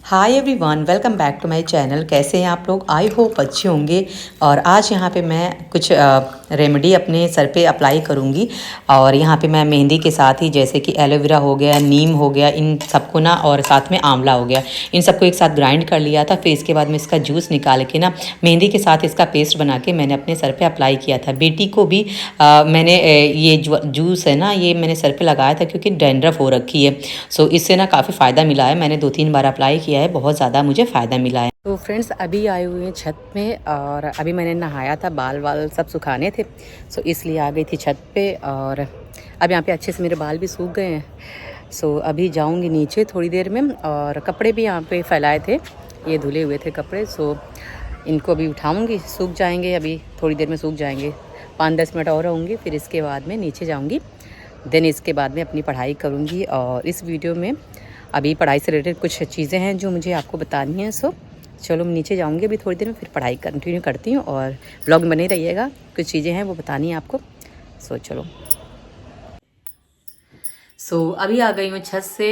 Hi everyone, welcome back to my channel. कैसे हैं आप लोग? आई होप अच्छे होंगे। और आज यहाँ पे मैं कुछ रेमेडी अपने सर पे अप्लाई करूँगी। और यहाँ पे मैं मेहंदी के साथ ही जैसे कि एलोवेरा हो गया, नीम हो गया, इन सबको ना, और साथ में आंवला हो गया, इन सबको एक साथ ग्राइंड कर लिया था। फिर इसके बाद में इसका जूस निकाल के ना मेहंदी के साथ इसका पेस्ट बना के मैंने अपने सर पर अप्लाई किया था। बेटी को भी मैंने ये जूस है ना, ये मैंने सर पर लगाया था क्योंकि डैंड्रफ हो रखी है। सो इससे ना काफ़ी फ़ायदा मिला है। मैंने 2-3 बार अप्लाई किया है, बहुत ज़्यादा मुझे फ़ायदा मिला है। तो फ्रेंड्स, अभी आए हुए हैं छत में और अभी मैंने नहाया था, बाल वाल सब सुखाने थे, सो इसलिए आ गई थी छत पे। और अब यहाँ पे अच्छे से मेरे बाल भी सूख गए हैं। सो अभी जाऊँगी नीचे थोड़ी देर में। और कपड़े भी यहाँ पे फैलाए थे, ये धुले हुए थे कपड़े, सो इनको अभी उठाऊँगी, सूख जाएंगे, अभी थोड़ी देर में सूख जाएंगे। 5-10 मिनट और रहूँगी, फिर इसके बाद में नीचे जाऊँगी। देन इसके बाद में अपनी पढ़ाई करूँगी। और इस वीडियो में अभी पढ़ाई से रिलेटेड कुछ चीज़ें हैं जो मुझे आपको बतानी हैं। सो चलो मैं नीचे जाऊँगी अभी थोड़ी देर में, फिर पढ़ाई कंटिन्यू करती हूँ और ब्लॉग में बने रहिएगा। कुछ चीज़ें हैं वो बतानी है आपको। सो चलो। अभी आ गई हूँ छत से।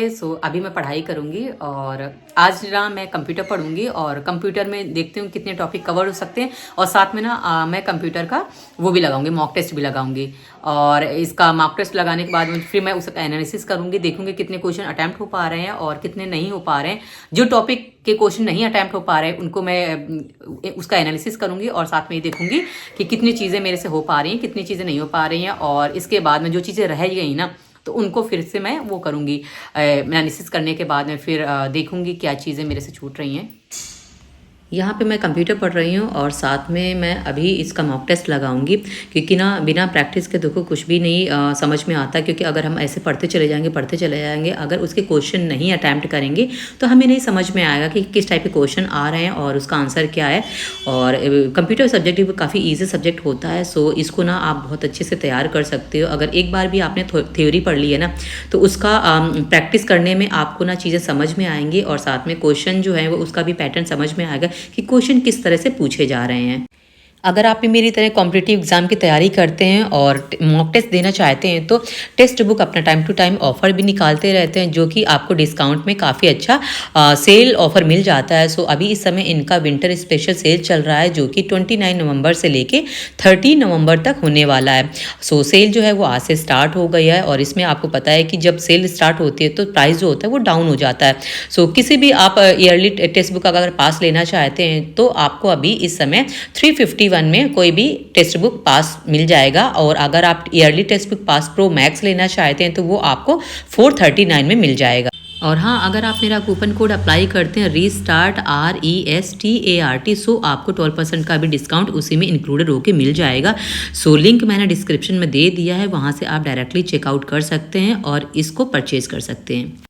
अभी मैं पढ़ाई करूँगी और आज ना मैं कंप्यूटर पढ़ूँगी और कंप्यूटर में देखती हूँ कितने टॉपिक कवर हो सकते हैं। और साथ में ना मैं कंप्यूटर का वो भी लगाऊंगी, मॉक टेस्ट भी लगाऊंगी। और इसका मॉक टेस्ट लगाने के बाद में फिर मैं उसका एनालिसिस करूँगी, देखूँगी कितने क्वेश्चन अटैम्प्ट हो पा रहे हैं और कितने नहीं हो पा रहे हैं। जो टॉपिक के क्वेश्चन नहीं अटैम्प्ट हो पा रहे हैं उनको मैं उसका एनालिसिस करूँगी और साथ में ये देखूँगी कि कितनी चीज़ें मेरे से हो पा रही हैं, कितनी चीज़ें नहीं हो पा रही हैं। और इसके बाद में जो चीज़ें रह गई ना, तो उनको फिर से मैं वो करूँगी। एनालिसिस करने के बाद में फिर देखूँगी क्या चीज़ें मेरे से छूट रही हैं। यहाँ पे मैं कंप्यूटर पढ़ रही हूँ और साथ में मैं अभी इसका मॉक टेस्ट लगाऊंगी, क्योंकि ना बिना प्रैक्टिस के देखो कुछ भी नहीं समझ में आता। क्योंकि अगर हम ऐसे पढ़ते चले जाएंगे, अगर उसके क्वेश्चन नहीं अटैम्प्ट करेंगे तो हमें नहीं समझ में आएगा कि किस टाइप के क्वेश्चन आ रहे हैं और उसका आंसर क्या है। और कंप्यूटर सब्जेक्ट भी काफ़ी ईजी सब्जेक्ट होता है। सो इसको ना आप बहुत अच्छे से तैयार कर सकते हो। अगर एक बार भी आपने थ्योरी पढ़ ली है ना, तो उसका प्रैक्टिस करने में आपको ना चीज़ें समझ में आएंगी और साथ में क्वेश्चन जो है वो उसका भी पैटर्न समझ में आएगा कि क्वेश्चन किस तरह से पूछे जा रहे हैं। अगर आप भी मेरी तरह कॉम्पिटिटिव एग्जाम की तैयारी करते हैं और मॉक टेस्ट देना चाहते हैं तो टेक्स्ट बुक अपना टाइम टू टाइम ऑफर भी निकालते रहते हैं, जो कि आपको डिस्काउंट में काफ़ी अच्छा सेल ऑफर मिल जाता है। अभी इस समय इनका विंटर स्पेशल सेल चल रहा है, जो कि 29 नवंबर से लेके 30 नवंबर तक होने वाला है। सेल जो है वो आज से स्टार्ट हो गई है और इसमें आपको पता है कि जब सेल स्टार्ट होती है तो प्राइस जो होता है वो डाउन हो जाता है। किसी भी आप ईयरली टेक्स्ट बुक अगर पास लेना चाहते हैं तो आपको अभी इस समय 351 में कोई भी टेक्स्ट बुक पास मिल जाएगा। और अगर आप yearly text book pass pro max लेना चाहते हैं तो वो आपको 439 में मिल जाएगा। और हाँ, अगर आप मेरा कूपन कोड अप्लाई करते हैं रीस्टार्ट RESTART, आपको 12% का भी डिस्काउंट उसी में इंक्लूडेड होके मिल जाएगा। लिंक मैंने डिस्क्रिप्शन में दे दिया है, वहाँ से आप डायरेक्टली चेकआउट कर सकते हैं और इसको परचेज कर सकते हैं।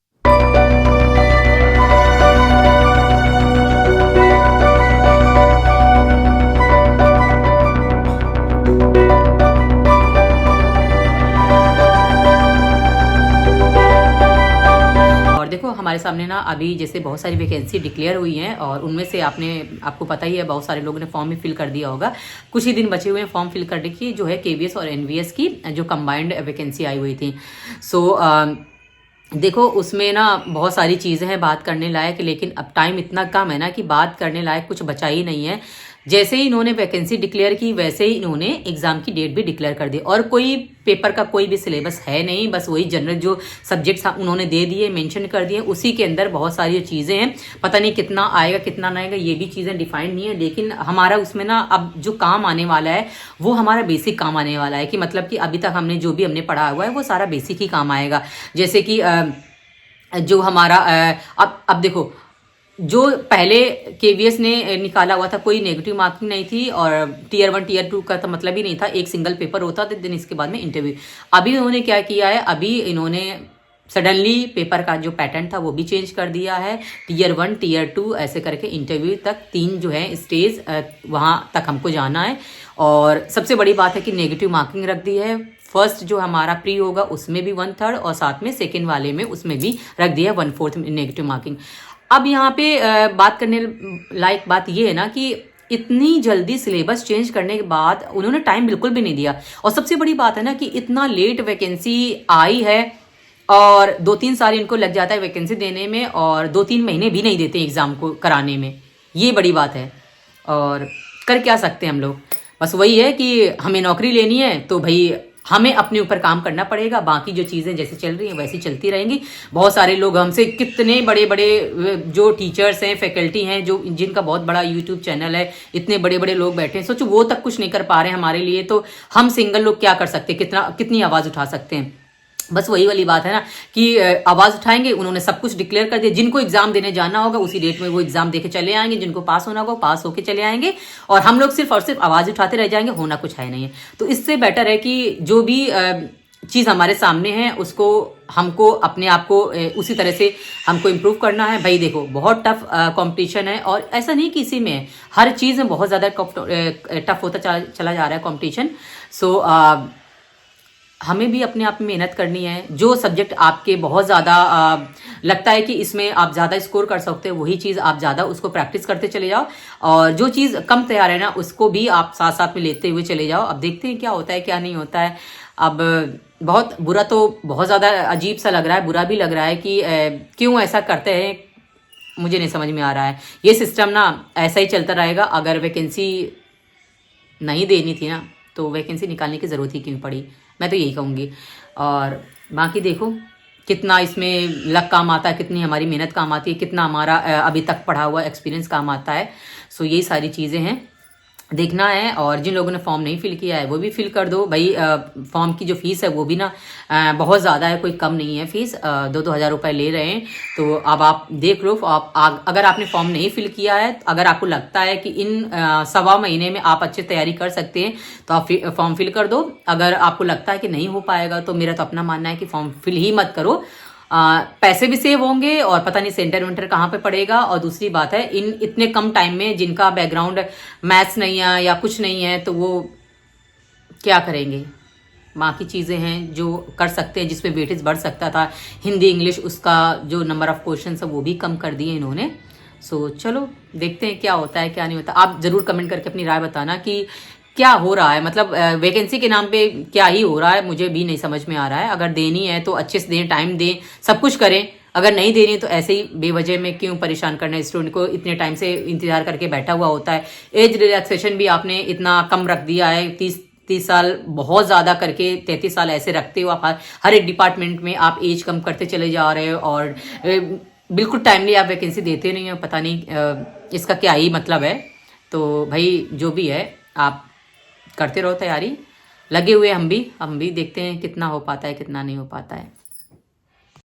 देखो हमारे सामने ना अभी जैसे बहुत सारी वैकेंसी डिक्लेयर हुई हैं और उनमें से आपको पता ही है, बहुत सारे लोगों ने फॉर्म भी फिल कर दिया होगा। कुछ ही दिन बचे हुए हैं फॉर्म फिल करने की, जो है KVS और NVS की जो कंबाइंड वैकेंसी आई हुई थी। देखो उसमें ना बहुत सारी चीज़ें हैं बात करने लायक, लेकिन अब टाइम इतना कम है ना कि बात करने लायक कुछ बचा ही नहीं है। जैसे ही इन्होंने वैकेंसी डिक्लेयर की वैसे ही इन्होंने एग्ज़ाम की डेट भी डिक्लेयर कर दी और कोई पेपर का कोई भी सिलेबस है नहीं, बस वही जनरल जो सब्जेक्ट्स उन्होंने दे दिए, मेंशन कर दिए, उसी के अंदर बहुत सारी चीज़ें हैं। पता नहीं कितना आएगा कितना नहीं आएगा, ये भी चीज़ें डिफाइंड नहीं है। लेकिन हमारा उसमें ना अब जो काम आने वाला है वो हमारा बेसिक काम आने वाला है, कि मतलब कि अभी तक हमने जो भी हमने पढ़ा हुआ है वो सारा बेसिक ही काम आएगा। जैसे कि जो हमारा अब देखो, जो पहले KVS ने निकाला हुआ था कोई नेगेटिव मार्किंग नहीं थी और Tier 1 Tier 2 का तो मतलब ही नहीं था, एक सिंगल पेपर होता था, दिन इसके बाद में इंटरव्यू। अभी इन्होंने क्या किया है, अभी इन्होंने सडनली पेपर का जो पैटर्न था वो भी चेंज कर दिया है। Tier 1 Tier 2 ऐसे करके इंटरव्यू तक 3 जो है स्टेज वहाँ तक हमको जाना है। और सबसे बड़ी बात है कि नेगेटिव मार्किंग रख दी है। फर्स्ट जो हमारा प्री होगा उसमें भी 1/3 और साथ में सेकेंड वाले में उसमें भी रख दिया 1/4 नेगेटिव मार्किंग। अब यहाँ पे बात करने लायक बात ये है ना कि इतनी जल्दी सिलेबस चेंज करने के बाद उन्होंने टाइम बिल्कुल भी नहीं दिया। और सबसे बड़ी बात है ना कि इतना लेट वैकेंसी आई है और 2-3 साल इनको लग जाता है वैकेंसी देने में, और 2-3 महीने भी नहीं देते एग्ज़ाम को कराने में। ये बड़ी बात है। और कर क्या सकते हैं हम लोग? बस वही है कि हमें नौकरी लेनी है तो भाई हमें अपने ऊपर काम करना पड़ेगा। बाकी जो चीज़ें जैसे चल रही हैं वैसी चलती रहेंगी। बहुत सारे लोग हमसे, कितने बड़े बड़े जो टीचर्स हैं, फैकल्टी हैं, जो जिनका बहुत बड़ा यूट्यूब चैनल है, इतने बड़े बड़े लोग बैठे हैं, सोचो वो तक कुछ नहीं कर पा रहे हैं हमारे लिए, तो हम सिंगल लोग क्या कर सकते हैं? कितनी आवाज़ उठा सकते हैं? बस वही वाली बात है ना कि आवाज़ उठाएंगे। उन्होंने सब कुछ डिक्लेयर कर दिया। जिनको एग्जाम देने जाना होगा उसी डेट में वो एग्जाम देके चले आएंगे, जिनको पास होना होगा वो पास होके चले आएंगे, और हम लोग सिर्फ और सिर्फ आवाज़ उठाते रह जाएंगे, होना कुछ है नहीं है। तो इससे बेटर है कि जो भी चीज़ हमारे सामने है उसको हमको अपने आप को उसी तरह से हमको इम्प्रूव करना है। भाई देखो बहुत टफ कंपटीशन है, और ऐसा नहीं कि इसी में है, हर चीज़ में बहुत ज़्यादा टफ होता चला जा रहा है कंपटीशन। सो हमें भी अपने आप में मेहनत करनी है। जो सब्जेक्ट आपके बहुत ज़्यादा लगता है कि इसमें आप ज़्यादा स्कोर कर सकते हो, वही चीज़ आप ज़्यादा उसको प्रैक्टिस करते चले जाओ, और जो चीज़ कम तैयार है ना उसको भी आप साथ साथ में लेते हुए चले जाओ। अब देखते हैं क्या होता है क्या नहीं होता है। अब बहुत बुरा, तो बहुत ज़्यादा अजीब सा लग रहा है, बुरा भी लग रहा है कि क्यों ऐसा करते हैं, मुझे नहीं समझ में आ रहा है। ये सिस्टम ना ऐसा ही चलता रहेगा। अगर वैकेंसी नहीं देनी थी ना तो वैकेंसी निकालने की ज़रूरत ही क्यों पड़ी, मैं तो यही कहूँगी। और बाकी देखो कितना इसमें लक काम आता है, कितनी हमारी मेहनत काम आती है, कितना हमारा अभी तक पढ़ा हुआ एक्सपीरियंस काम आता है। सो यही सारी चीज़ें हैं, देखना है। और जिन लोगों ने फॉर्म नहीं फिल किया है वो भी फिल कर दो भाई। फॉर्म की जो फीस है वो भी ना बहुत ज़्यादा है, कोई कम नहीं है फीस। 2-2 हज़ार रुपये ले रहे हैं। तो अब आप देख लो, अगर आपने फॉर्म नहीं फिल किया है, अगर आपको लगता है कि इन 1.25 महीने में आप अच्छी तैयारी कर सकते हैं तो आप फॉर्म फिल कर दो। अगर आपको लगता है कि नहीं हो पाएगा तो मेरा तो अपना मानना है कि फॉर्म फिल ही मत करो। पैसे भी सेव होंगे, और पता नहीं सेंटर वेंटर कहाँ पे पड़ेगा। और दूसरी बात है, इन इतने कम टाइम में जिनका बैकग्राउंड मैथ्स नहीं है या कुछ नहीं है तो वो क्या करेंगे? बाकी चीज़ें हैं जो कर सकते हैं, जिसमें वेटेज बढ़ सकता था, हिंदी इंग्लिश, उसका जो नंबर ऑफ क्वेश्चन है वो भी कम कर दिए इन्होंने। सो चलो देखते हैं क्या होता है क्या नहीं होता। आप ज़रूर कमेंट करके अपनी राय बताना कि क्या हो रहा है, मतलब वैकेंसी के नाम पे क्या ही हो रहा है, मुझे भी नहीं समझ में आ रहा है। अगर देनी है तो अच्छे से दें, टाइम दें, सब कुछ करें। अगर नहीं देनी तो ऐसे ही बेवजह में क्यों परेशान करना है स्टूडेंट को? इतने टाइम से इंतजार करके बैठा हुआ होता है। एज रिलैक्सेशन भी आपने इतना कम रख दिया है, 30 साल बहुत ज़्यादा करके 33 साल ऐसे रखते हो आप। हर एक डिपार्टमेंट में आप एज कम करते चले जा रहे हो, और बिल्कुल टाइमली आप वैकेंसी देते नहीं हो। पता नहीं इसका क्या ही मतलब है। तो भाई जो भी है आप करते रहो तैयारी, लगे हुए हम भी देखते हैं कितना हो पाता है कितना नहीं हो पाता है।